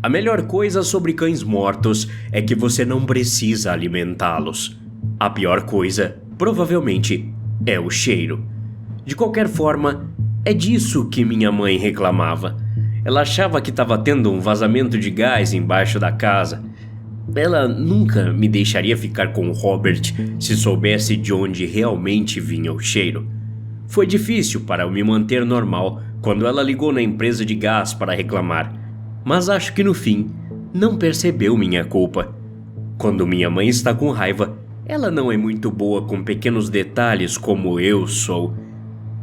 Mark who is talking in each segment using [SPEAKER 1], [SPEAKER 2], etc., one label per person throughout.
[SPEAKER 1] A melhor coisa sobre cães mortos é que você não precisa alimentá-los. A pior coisa, provavelmente, é o cheiro. De qualquer forma, é disso que minha mãe reclamava. Ela achava que estava tendo um vazamento de gás embaixo da casa. Ela nunca me deixaria ficar com o Robert se soubesse de onde realmente vinha o cheiro. Foi difícil para eu me manter normal quando ela ligou na empresa de gás para reclamar, mas acho que no fim não percebeu minha culpa. Quando minha mãe está com raiva, ela não é muito boa com pequenos detalhes como eu sou.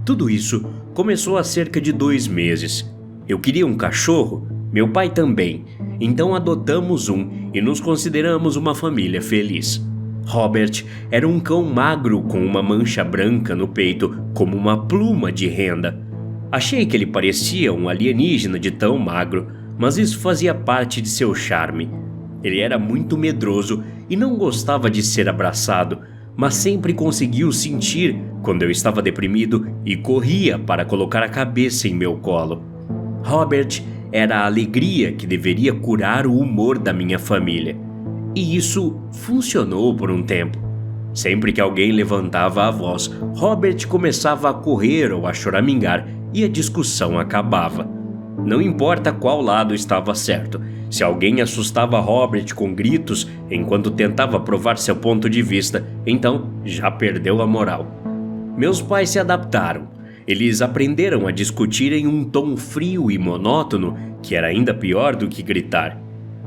[SPEAKER 1] Tudo isso começou há cerca de 2 meses. Eu queria um cachorro, meu pai também, então adotamos um e nos consideramos uma família feliz. Robert era um cão magro com uma mancha branca no peito como uma pluma de renda. Achei que ele parecia um alienígena de tão magro, mas isso fazia parte de seu charme. Ele era muito medroso e não gostava de ser abraçado, mas sempre conseguiu sentir quando eu estava deprimido e corria para colocar a cabeça em meu colo. Robert era a alegria que deveria curar o humor da minha família. E isso funcionou por um tempo. Sempre que alguém levantava a voz, Robert começava a correr ou a choramingar e a discussão acabava. Não importa qual lado estava certo, se alguém assustava Robert com gritos enquanto tentava provar seu ponto de vista, então já perdeu a moral. Meus pais se adaptaram. Eles aprenderam a discutir em um tom frio e monótono, que era ainda pior do que gritar.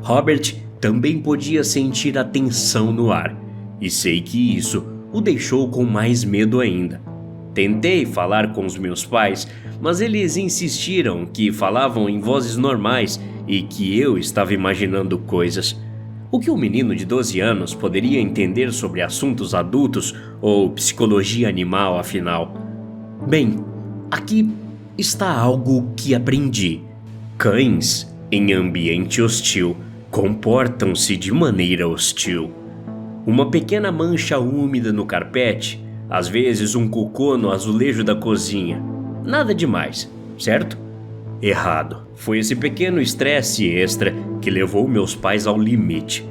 [SPEAKER 1] Robert também podia sentir a tensão no ar, e sei que isso o deixou com mais medo ainda. Tentei falar com os meus pais, mas eles insistiram que falavam em vozes normais e que eu estava imaginando coisas. O que um menino de 12 anos poderia entender sobre assuntos adultos ou psicologia animal, afinal? Bem, aqui está algo que aprendi. Cães, em ambiente hostil, comportam-se de maneira hostil. Uma pequena mancha úmida no carpete, às vezes um cocô no azulejo da cozinha. Nada demais, certo? Errado. Foi esse pequeno estresse extra que levou meus pais ao limite.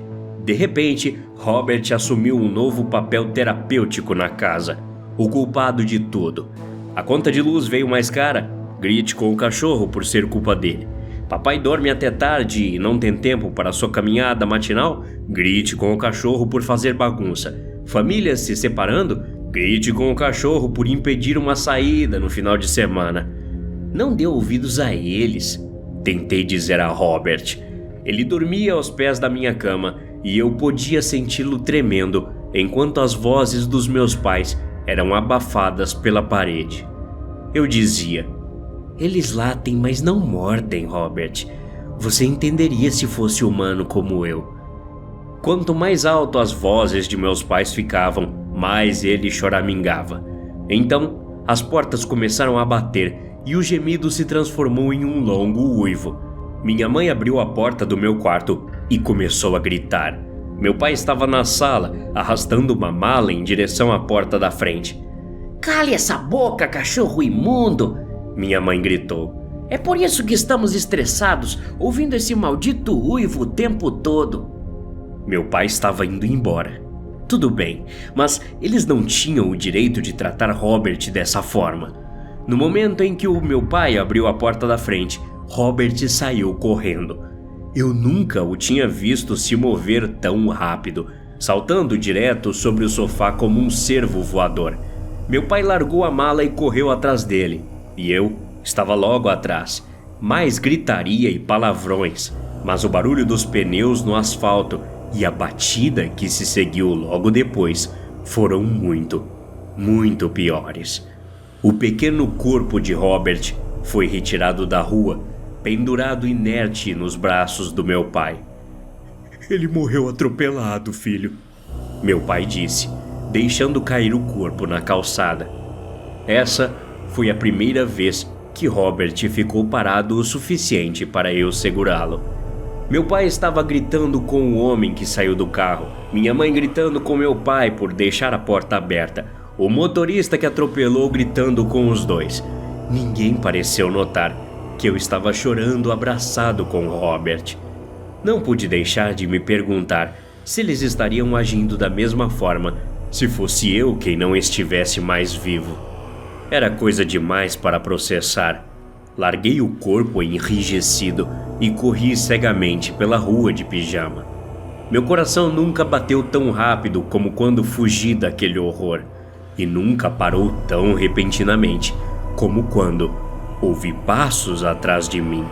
[SPEAKER 1] De repente, Robert assumiu um novo papel terapêutico na casa, o culpado de tudo. A conta de luz veio mais cara, grite com o cachorro por ser culpa dele. Papai dorme até tarde e não tem tempo para sua caminhada matinal, grite com o cachorro por fazer bagunça. Famílias se separando, grite com o cachorro por impedir uma saída no final de semana. Não dê ouvidos a eles, tentei dizer a Robert. Ele dormia aos pés da minha cama e eu podia senti-lo tremendo enquanto as vozes dos meus pais eram abafadas pela parede. Eu dizia: eles latem, mas não mordem, Robert. Você entenderia se fosse humano como eu. Quanto mais alto as vozes de meus pais ficavam, mais ele choramingava. Então, as portas começaram a bater e o gemido se transformou em um longo uivo. Minha mãe abriu a porta do meu quarto e começou a gritar. Meu pai estava na sala, arrastando uma mala em direção à porta da frente. "Cale essa boca, cachorro imundo!" minha mãe gritou. "É por isso que estamos estressados, ouvindo esse maldito uivo o tempo todo." Meu pai estava indo embora. Tudo bem, mas eles não tinham o direito de tratar Robert dessa forma. No momento em que o meu pai abriu a porta da frente, Robert saiu correndo. Eu nunca o tinha visto se mover tão rápido, saltando direto sobre o sofá como um cervo voador. Meu pai largou a mala e correu atrás dele, e eu estava logo atrás. Mais gritaria e palavrões, mas o barulho dos pneus no asfalto e a batida que se seguiu logo depois foram muito piores. O pequeno corpo de Robert foi retirado da rua, pendurado inerte nos braços do meu pai. "Ele morreu atropelado, filho", meu pai disse, deixando cair o corpo na calçada. Essa foi a primeira vez que Robert ficou parado o suficiente para eu segurá-lo. Meu pai estava gritando com o homem que saiu do carro, minha mãe gritando com meu pai por deixar a porta aberta, o motorista que atropelou gritando com os dois. Ninguém pareceu notar que eu estava chorando abraçado com Robert. Não pude deixar de me perguntar se eles estariam agindo da mesma forma se fosse eu quem não estivesse mais vivo. Era coisa demais para processar. Larguei o corpo enrijecido e corri cegamente pela rua de pijama. Meu coração nunca bateu tão rápido como quando fugi daquele horror, e nunca parou tão repentinamente como quando ouvi passos atrás de mim.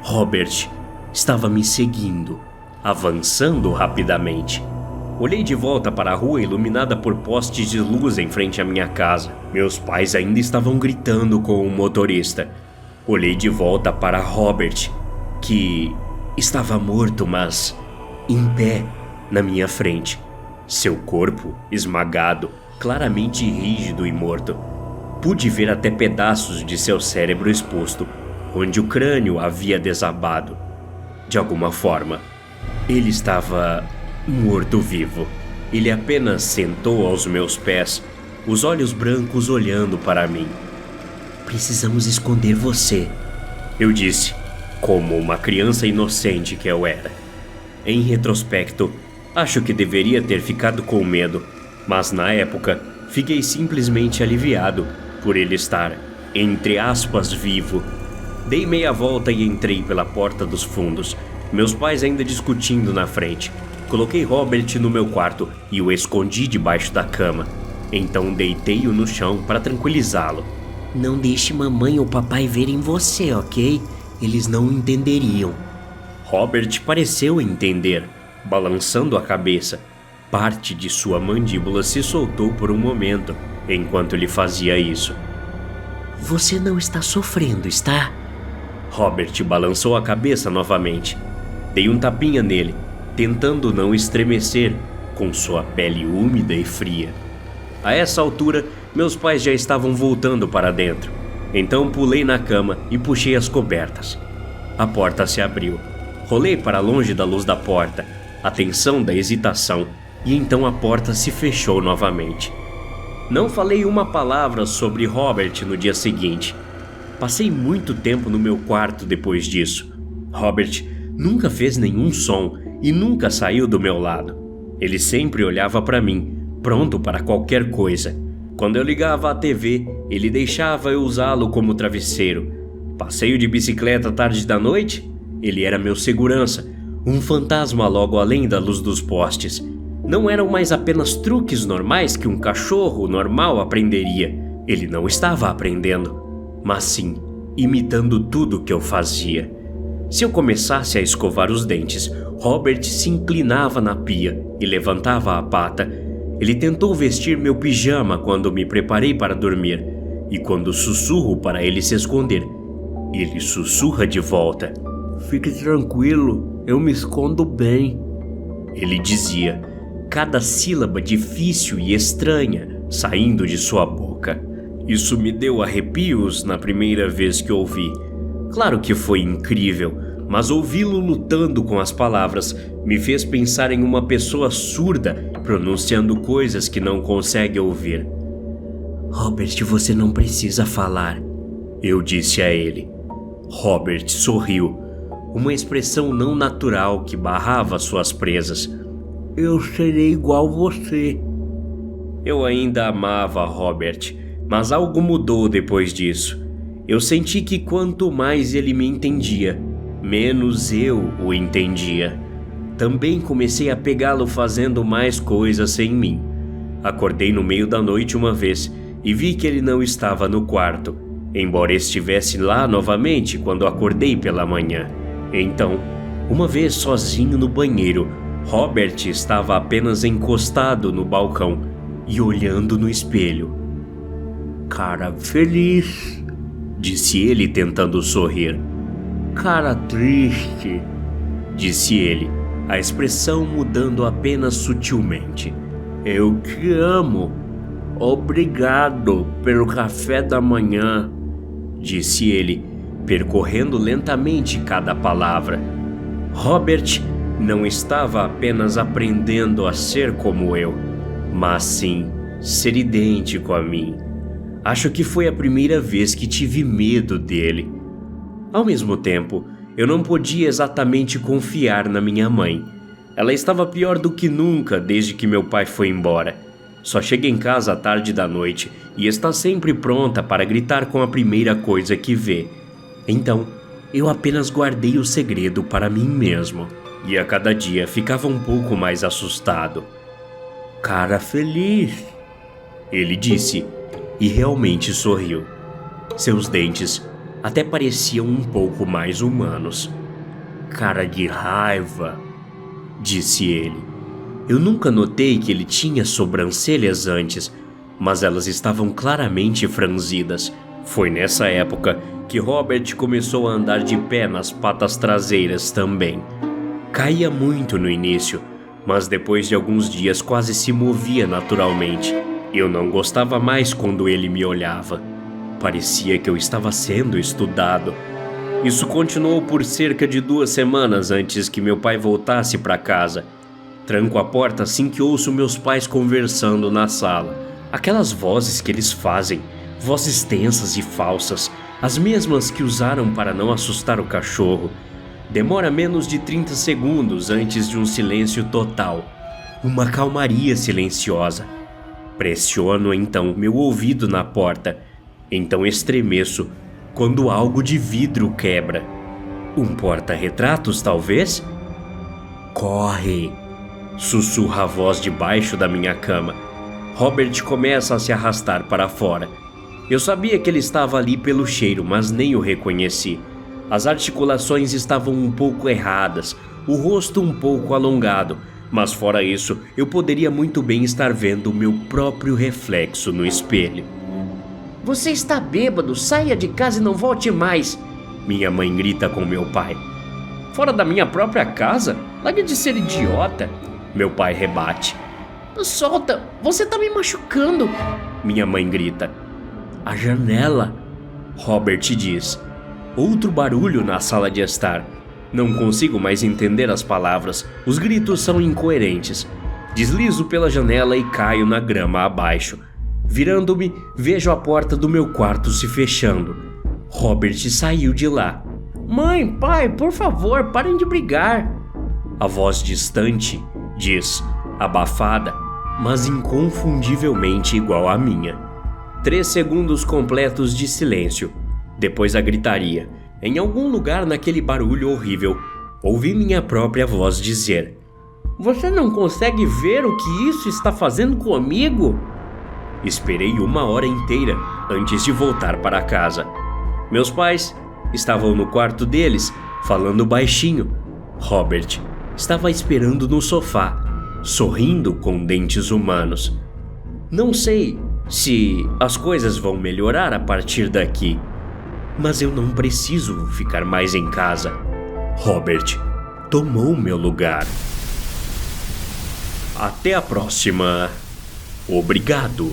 [SPEAKER 1] Robert estava me seguindo, avançando rapidamente. Olhei de volta para a rua iluminada por postes de luz em frente à minha casa. Meus pais ainda estavam gritando com o motorista. Olhei de volta para Robert, que estava morto, mas em pé na minha frente. Seu corpo esmagado, claramente rígido e morto. Pude ver até pedaços de seu cérebro exposto, onde o crânio havia desabado. De alguma forma, ele estava morto-vivo. Ele apenas sentou aos meus pés, os olhos brancos olhando para mim. "Precisamos esconder você", eu disse, como uma criança inocente que eu era. Em retrospecto, acho que deveria ter ficado com medo, mas na época fiquei simplesmente aliviado por ele estar, entre aspas, vivo. Dei meia volta e entrei pela porta dos fundos, meus pais ainda discutindo na frente. Coloquei Robert no meu quarto e o escondi debaixo da cama. Então deitei-o no chão para tranquilizá-lo. "Não deixe mamãe ou papai verem você, ok? Eles não entenderiam." Robert pareceu entender, balançando a cabeça. Parte de sua mandíbula se soltou por um momento enquanto ele fazia isso. "Você não está sofrendo, está?" Robert balançou a cabeça novamente. Dei um tapinha nele, tentando não estremecer com sua pele úmida e fria. A essa altura, meus pais já estavam voltando para dentro. Então pulei na cama e puxei as cobertas. A porta se abriu. Rolei para longe da luz da porta, a tensão da hesitação, e então a porta se fechou novamente. Não falei uma palavra sobre Robert no dia seguinte. Passei muito tempo no meu quarto depois disso. Robert nunca fez nenhum som e nunca saiu do meu lado. Ele sempre olhava para mim, pronto para qualquer coisa. Quando eu ligava a TV, ele deixava eu usá-lo como travesseiro. Passeio de bicicleta tarde da noite? Ele era meu segurança, um fantasma logo além da luz dos postes. Não eram mais apenas truques normais que um cachorro normal aprenderia. Ele não estava aprendendo, mas sim imitando tudo que eu fazia. Se eu começasse a escovar os dentes, Robert se inclinava na pia e levantava a pata. Ele tentou vestir meu pijama quando me preparei para dormir, e quando sussurro para ele se esconder, ele sussurra de volta. "Fique tranquilo, eu me escondo bem", ele dizia, cada sílaba difícil e estranha saindo de sua boca. Isso me deu arrepios na primeira vez que ouvi. Claro que foi incrível, mas ouvi-lo lutando com as palavras me fez pensar em uma pessoa surda pronunciando coisas que não consegue ouvir. "Robert, você não precisa falar", eu disse a ele. Robert sorriu, uma expressão não natural que barrava suas presas. "Eu serei igual você." Eu ainda amava Robert, mas algo mudou depois disso. Eu senti que quanto mais ele me entendia, menos eu o entendia. Também comecei a pegá-lo fazendo mais coisas sem mim. Acordei no meio da noite uma vez e vi que ele não estava no quarto, embora estivesse lá novamente quando acordei pela manhã. Então, uma vez sozinho no banheiro, Robert estava apenas encostado no balcão e olhando no espelho. "Cara feliz", disse ele tentando sorrir. "Cara triste", disse ele, a expressão mudando apenas sutilmente. "Eu te amo. Obrigado pelo café da manhã", disse ele, percorrendo lentamente cada palavra. Robert não estava apenas aprendendo a ser como eu, mas sim ser idêntico a mim. Acho que foi a primeira vez que tive medo dele. Ao mesmo tempo, Eu não podia exatamente confiar na minha mãe. Ela estava pior do que nunca desde que meu pai foi embora. Só chega em casa à tarde da noite e está sempre pronta para gritar com a primeira coisa que vê. Então, eu apenas guardei o segredo para mim mesmo. E a cada dia ficava um pouco mais assustado. "Cara feliz", ele disse, e realmente sorriu. Seus dentes até pareciam um pouco mais humanos. "Cara de raiva", disse ele. Eu nunca notei que ele tinha sobrancelhas antes, mas elas estavam claramente franzidas. Foi nessa época que Robert começou a andar de pé nas patas traseiras também. Caía muito no início, mas depois de alguns dias quase se movia naturalmente. Eu não gostava mais quando ele me olhava. Parecia que eu estava sendo estudado. Isso continuou por cerca de 2 semanas antes que meu pai voltasse para casa. Tranco a porta assim que ouço meus pais conversando na sala. Aquelas vozes que eles fazem, vozes tensas e falsas, as mesmas que usaram para não assustar o cachorro. Demora menos de 30 segundos antes de um silêncio total. Uma calmaria silenciosa. Pressiono então meu ouvido na porta. Então estremeço quando algo de vidro quebra. Um porta-retratos, talvez? "Corre!" sussurra a voz debaixo da minha cama. Robert começa a se arrastar para fora. Eu sabia que ele estava ali pelo cheiro, mas nem o reconheci. As articulações estavam um pouco erradas, o rosto um pouco alongado, mas fora isso, eu poderia muito bem estar vendo o meu próprio reflexo no espelho. "Você está bêbado, saia de casa e não volte mais", minha mãe grita com meu pai. "Fora da minha própria casa? Largue de ser idiota", meu pai rebate. "Solta, você está me machucando", minha mãe grita. "A janela", Robert diz. Outro barulho na sala de estar. Não consigo mais entender as palavras, os gritos são incoerentes. Deslizo pela janela e caio na grama abaixo. Virando-me, vejo a porta do meu quarto se fechando. Robert saiu de lá. "Mãe, pai, por favor, parem de brigar", a voz distante diz, abafada, mas inconfundivelmente igual à minha. 3 segundos completos de silêncio. Depois a gritaria. Em algum lugar naquele barulho horrível, ouvi minha própria voz dizer: "Você não consegue ver o que isso está fazendo comigo?" Esperei 1 hora inteira antes de voltar para casa. Meus pais estavam no quarto deles, falando baixinho. Robert estava esperando no sofá, sorrindo com dentes humanos. Não sei se as coisas vão melhorar a partir daqui, mas eu não preciso ficar mais em casa. Robert tomou meu lugar. Até a próxima. Obrigado.